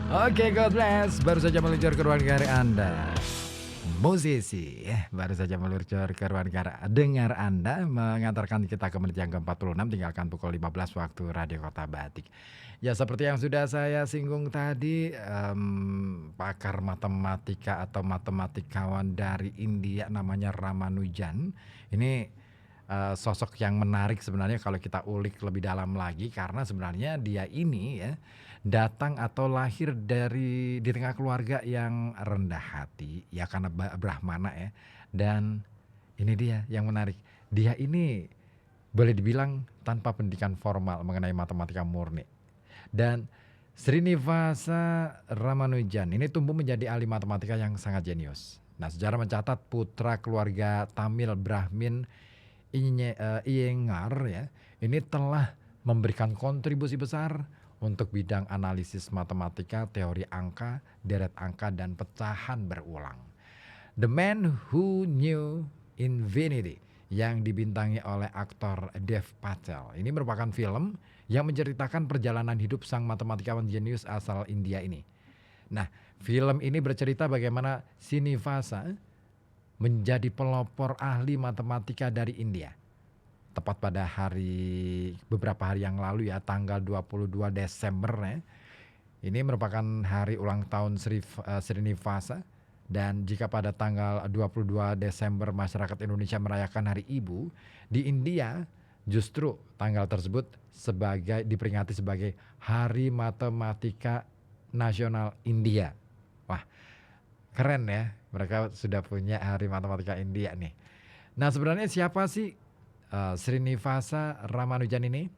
Oke, God bless. Baru saja meluncur ke ruang dengar Anda. Musisi, baru saja meluncur ke ruang dengar Anda, mengantarkan kita ke menit yang ke-46, tinggalkan pukul 15 waktu Radio Kota Batik. Ya, seperti yang sudah saya singgung tadi, pakar matematika atau matematikawan dari India namanya Ramanujan. Ini sosok yang menarik sebenarnya kalau kita ulik lebih dalam lagi, karena sebenarnya dia ini ya datang atau lahir di tengah keluarga yang rendah hati ya, karena Brahmana ya. Dan ini dia yang menarik, dia ini boleh dibilang tanpa pendidikan formal mengenai matematika murni. Dan Srinivasa Ramanujan ini tumbuh menjadi ahli matematika yang sangat jenius. Nah, sejarah mencatat putra keluarga Tamil Brahmin Iyengar ya, ini telah memberikan kontribusi besar untuk bidang analisis matematika, teori angka, deret angka, dan pecahan berulang. The Man Who Knew Infinity yang dibintangi oleh aktor Dev Patel. Ini merupakan film yang menceritakan perjalanan hidup sang matematikawan jenius asal India ini. Nah, film ini bercerita bagaimana Srinivasa menjadi pelopor ahli matematika dari India. Tepat pada beberapa hari yang lalu ya, tanggal 22 Desember ya. Ini merupakan hari ulang tahun Srinivasa. Dan jika pada tanggal 22 Desember masyarakat Indonesia merayakan Hari Ibu, di India justru tanggal tersebut diperingati sebagai Hari Matematika Nasional India. Wah, keren ya, mereka sudah punya Hari Matematika India nih. Nah, sebenarnya siapa sih Srinivasa Ramanujan ini?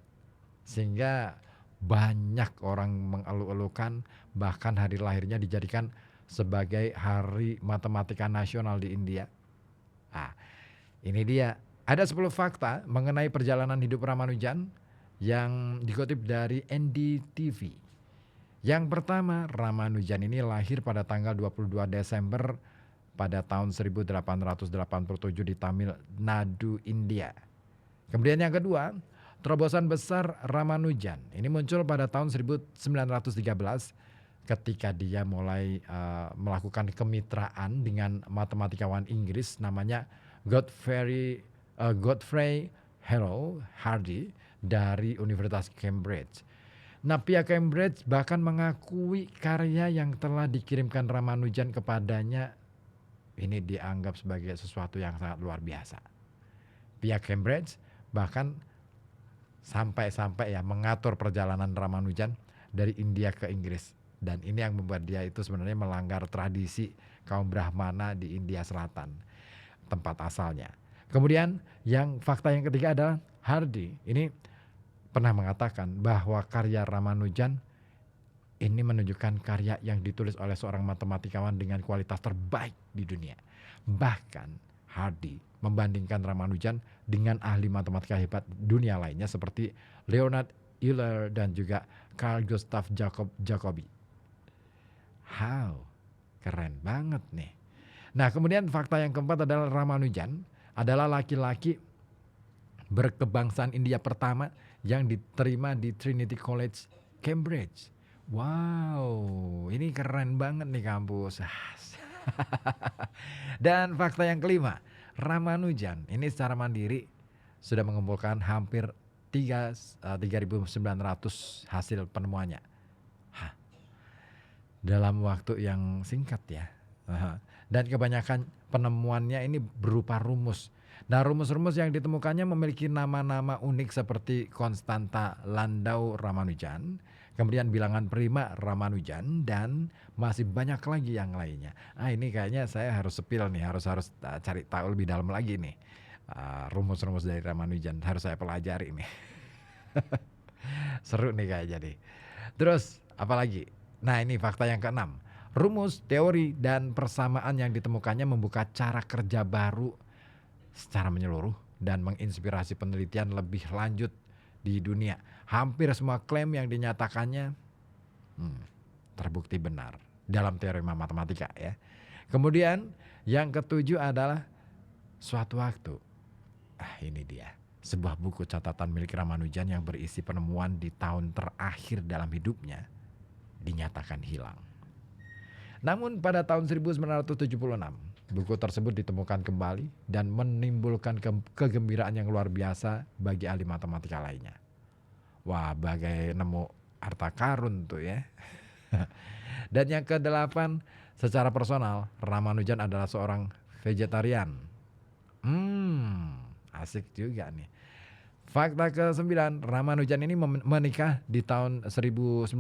Sehingga banyak orang mengeluh-elukan, bahkan hari lahirnya dijadikan sebagai Hari Matematika Nasional di India. Nah, ini dia. Ada 10 fakta mengenai perjalanan hidup Ramanujan yang dikutip dari NDTV. Yang pertama, Ramanujan ini lahir pada tanggal 22 Desember pada tahun 1887 di Tamil Nadu, India. Kemudian yang kedua, terobosan besar Ramanujan ini muncul pada tahun 1913 ketika dia mulai melakukan kemitraan dengan matematikawan Inggris namanya Godfrey Harold Hardy dari Universitas Cambridge. Nah, pihak Cambridge bahkan mengakui karya yang telah dikirimkan Ramanujan kepadanya ini dianggap sebagai sesuatu yang sangat luar biasa. Pihak Cambridge bahkan sampai ya mengatur perjalanan Ramanujan dari India ke Inggris. Dan ini yang membuat dia itu sebenarnya melanggar tradisi kaum Brahmana di India Selatan, tempat asalnya. Kemudian fakta yang ketiga adalah Hardy ini pernah mengatakan bahwa karya Ramanujan ini menunjukkan karya yang ditulis oleh seorang matematikawan dengan kualitas terbaik di dunia. Bahkan Hardy membandingkan Ramanujan dengan ahli matematika hebat dunia lainnya seperti Leonhard Euler dan juga Carl Gustav Jacobi. Keren banget nih. Nah, kemudian fakta yang keempat adalah Ramanujan adalah laki-laki berkebangsaan India pertama yang diterima di Trinity College, Cambridge. Wow, ini keren banget nih kampus. Dan fakta yang kelima, Ramanujan ini secara mandiri sudah mengumpulkan hampir 3.900 hasil penemuannya. Dalam waktu yang singkat ya. Dan kebanyakan penemuannya ini berupa rumus. Nah, rumus-rumus yang ditemukannya memiliki nama-nama unik seperti konstanta Landau Ramanujan, kemudian bilangan prima Ramanujan, dan masih banyak lagi yang lainnya. Ini kayaknya saya harus sepil nih, harus cari tahu lebih dalam lagi nih. Rumus-rumus dari Ramanujan harus saya pelajari nih. Seru nih kayaknya nih. Terus apa lagi? Nah, ini fakta yang keenam. Rumus, teori, dan persamaan yang ditemukannya membuka cara kerja baru secara menyeluruh dan menginspirasi penelitian lebih lanjut di dunia. Hampir semua klaim yang dinyatakannya terbukti benar dalam teorema matematika ya. Kemudian yang ketujuh adalah suatu waktu. Ini dia. Sebuah buku catatan milik Ramanujan yang berisi penemuan di tahun terakhir dalam hidupnya dinyatakan hilang. Namun pada tahun 1976, buku tersebut ditemukan kembali dan menimbulkan kegembiraan yang luar biasa bagi ahli matematika lainnya. Wah, bagai nemu harta karun tuh ya. Dan yang ke-8, secara personal, Ramanujan adalah seorang vegetarian. Asik juga nih. Fakta ke-9, Ramanujan ini menikah di tahun 1909.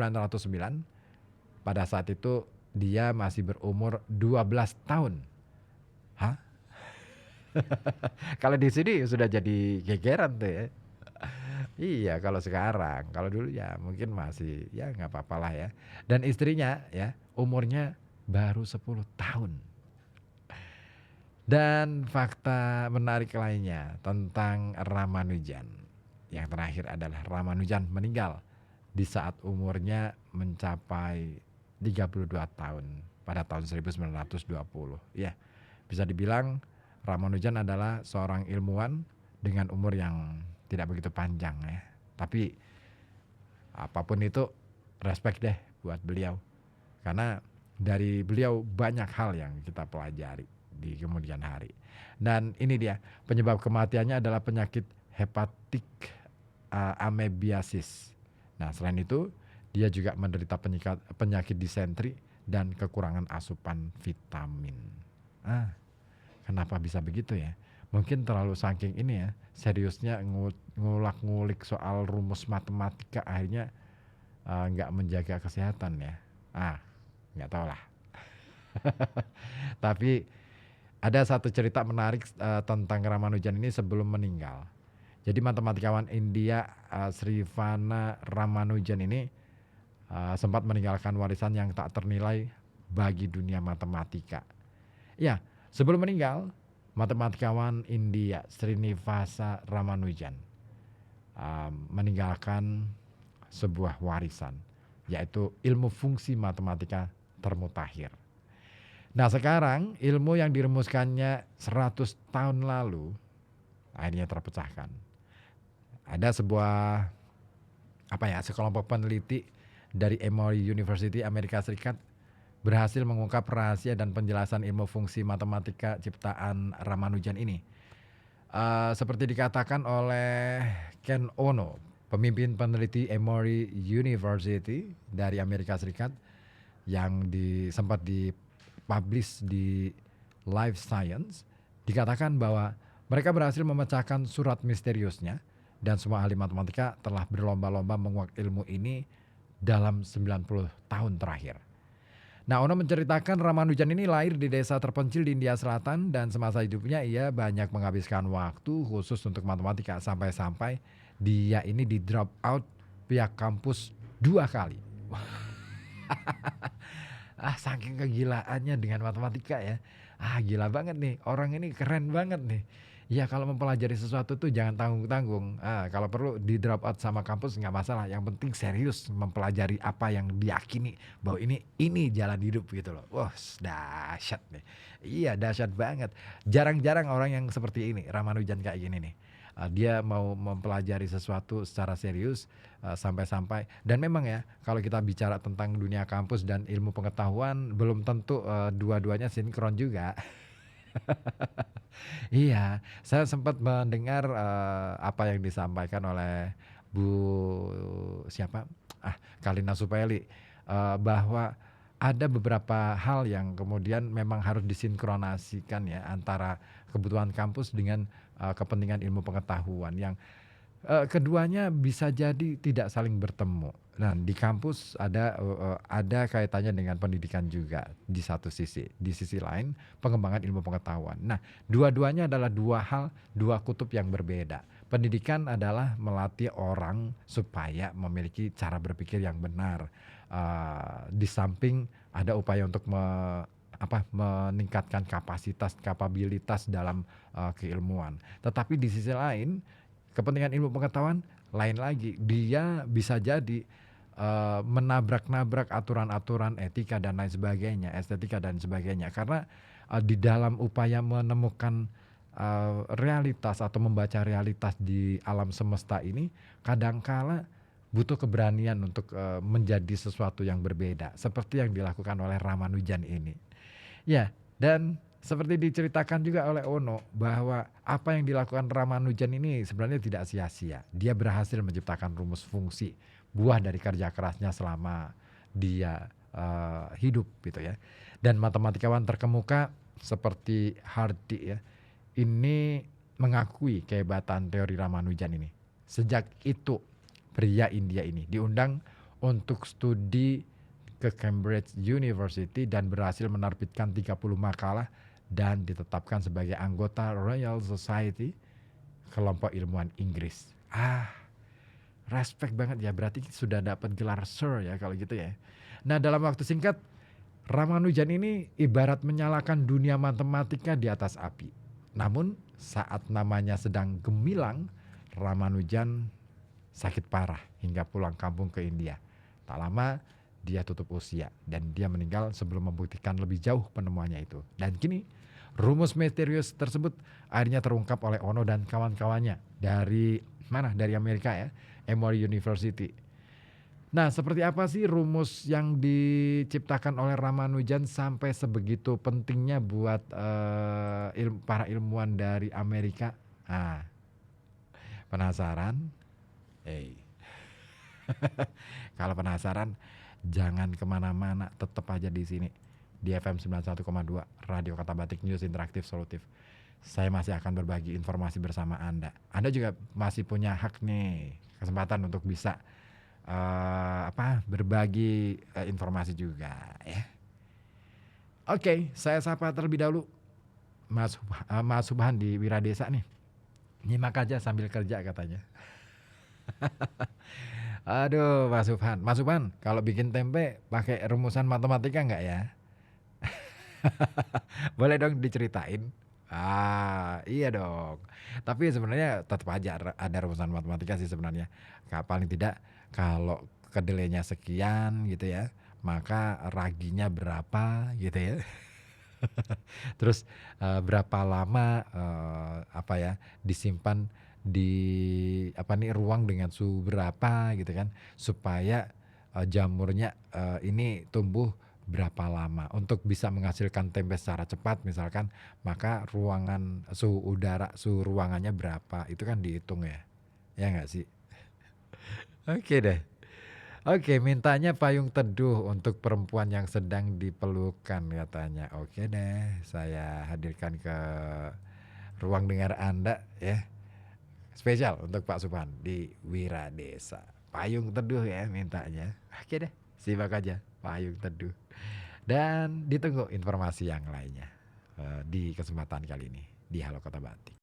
Pada saat itu dia masih berumur 12 tahun. Hah? Kalau di sini sudah jadi gegeran tuh ya. Iya, kalau sekarang, kalau dulu ya mungkin masih ya nggak apa-apa lah ya. Dan istrinya ya umurnya baru 10 tahun. Dan fakta menarik lainnya tentang Ramanujan. Yang terakhir adalah Ramanujan meninggal di saat umurnya mencapai 32 tahun pada tahun 1920. Ya, bisa dibilang Ramanujan adalah seorang ilmuwan dengan umur yang tidak begitu panjang ya. Tapi apapun itu respect deh buat beliau. Karena dari beliau banyak hal yang kita pelajari di kemudian hari. Dan ini dia, penyebab kematiannya adalah penyakit hepatik amebiasis. Nah, selain itu dia juga menderita penyakit disentri dan kekurangan asupan vitamin. Kenapa bisa begitu ya? Mungkin terlalu saking ini ya, seriusnya ngulak-ngulik soal rumus matematika, akhirnya nggak menjaga kesehatan ya. Nggak tahu lah. Tapi ada satu cerita menarik tentang Ramanujan ini sebelum meninggal. Jadi matematikawan India Srivana Ramanujan ini sempat meninggalkan warisan yang tak ternilai bagi dunia matematika. Ya, sebelum meninggal, matematikawan India Srinivasa Ramanujan meninggalkan sebuah warisan, yaitu ilmu fungsi matematika termutakhir. Nah, sekarang ilmu yang dirumuskannya 100 tahun lalu akhirnya terpecahkan. Ada sebuah sekelompok peneliti dari Emory University Amerika Serikat berhasil mengungkap rahasia dan penjelasan ilmu fungsi matematika ciptaan Ramanujan ini. Seperti dikatakan oleh Ken Ono, pemimpin peneliti Emory University dari Amerika Serikat, yang sempat dipublish di Life Science, dikatakan bahwa mereka berhasil memecahkan surat misteriusnya dan semua ahli matematika telah berlomba-lomba menguak ilmu ini dalam 90 tahun terakhir. Nah, Ono menceritakan Ramanujan ini lahir di desa terpencil di India Selatan dan semasa hidupnya ia banyak menghabiskan waktu khusus untuk matematika sampai-sampai dia ini di drop out pihak kampus 2 kali. Saking kegilaannya dengan matematika ya. Gila banget nih, orang ini keren banget nih. Ya, kalau mempelajari sesuatu tuh jangan tanggung-tanggung. Kalau perlu di drop out sama kampus nggak masalah. Yang penting serius mempelajari apa yang diyakini bahwa ini jalan hidup gitu loh. Wah, dahsyat nih. Iya, dahsyat banget. Jarang-jarang orang yang seperti ini, Ramanujan kayak gini nih. Dia mau mempelajari sesuatu secara serius sampai-sampai. Dan memang ya, kalau kita bicara tentang dunia kampus dan ilmu pengetahuan, belum tentu dua-duanya sinkron juga. Iya, saya sempat mendengar apa yang disampaikan oleh Bu siapa? Kalina Supeli, bahwa ada beberapa hal yang kemudian memang harus disinkronasikan ya antara kebutuhan kampus dengan kepentingan ilmu pengetahuan yang keduanya bisa jadi tidak saling bertemu. Nah, di kampus ada kaitannya dengan pendidikan juga di satu sisi. Di sisi lain, pengembangan ilmu pengetahuan. Nah, dua-duanya adalah dua kutub yang berbeda. Pendidikan adalah melatih orang supaya memiliki cara berpikir yang benar. Di samping ada upaya untuk meningkatkan kapabilitas dalam keilmuan. Tetapi di sisi lain, kepentingan ilmu pengetahuan lain lagi. Dia bisa jadi menabrak-nabrak aturan-aturan etika dan lain sebagainya, estetika dan sebagainya. Karena di dalam upaya menemukan realitas atau membaca realitas di alam semesta ini, kadangkala butuh keberanian untuk, menjadi sesuatu yang berbeda, seperti yang dilakukan oleh Ramanujan ini. Ya, dan seperti diceritakan juga oleh Ono bahwa apa yang dilakukan Ramanujan ini sebenarnya tidak sia-sia. Dia berhasil menciptakan rumus fungsi, buah dari kerja kerasnya selama dia, hidup gitu ya. Dan matematikawan terkemuka seperti Hardy ya, ini mengakui kehebatan teori Ramanujan ini. Sejak itu, pria India ini diundang untuk studi ke Cambridge University dan berhasil menerbitkan 30 makalah dan ditetapkan sebagai anggota Royal Society, kelompok ilmuwan Inggris. Respect banget ya, berarti sudah dapat gelar Sir ya kalau gitu ya. Nah, dalam waktu singkat, Ramanujan ini ibarat menyalakan dunia matematika di atas api. Namun, saat namanya sedang gemilang, Ramanujan sakit parah hingga pulang kampung ke India. Tak lama, dia tutup usia dan dia meninggal sebelum membuktikan lebih jauh penemuannya itu. Dan kini, rumus misterius tersebut akhirnya terungkap oleh Ono dan kawan-kawannya dari mana? Dari Amerika ya, Emory University. Nah, seperti apa sih rumus yang diciptakan oleh Ramanujan sampai sebegitu pentingnya buat para ilmuwan dari Amerika? Nah, penasaran? Eh, kalau penasaran, jangan kemana-mana, tetap aja di sini di FM 91,2 Radio Kata Batik News Interaktif Solutif. Saya masih akan berbagi informasi bersama Anda. Anda juga masih punya hak nih, kesempatan untuk bisa berbagi informasi juga ya. Oke, saya sapa terlebih dahulu Mas Subhan di Wiradesa nih. Nyimak aja sambil kerja katanya. Aduh, Mas Subhan, kalau bikin tempe pakai rumusan matematika nggak ya? Boleh dong diceritain? Iya dong. Tapi sebenarnya tetap aja ada rumusan matematika sih sebenarnya. Paling tidak kalau kedelainya sekian gitu ya, maka raginya berapa gitu ya. Terus berapa lama disimpan di ruang dengan suhu berapa gitu kan, supaya jamurnya ini tumbuh berapa lama untuk bisa menghasilkan tempe secara cepat misalkan, maka suhu ruangannya berapa itu kan dihitung ya nggak sih? Oke deh. Oke, mintanya payung teduh untuk perempuan yang sedang dipelukan katanya. Oke deh, saya hadirkan ke ruang dengar Anda ya. Spesial untuk Pak Subhan di Wiradesa. Payung teduh ya mintanya. Oke deh, simak aja payung teduh. Dan ditunggu informasi yang lainnya di kesempatan kali ini di Halo Kota Batik.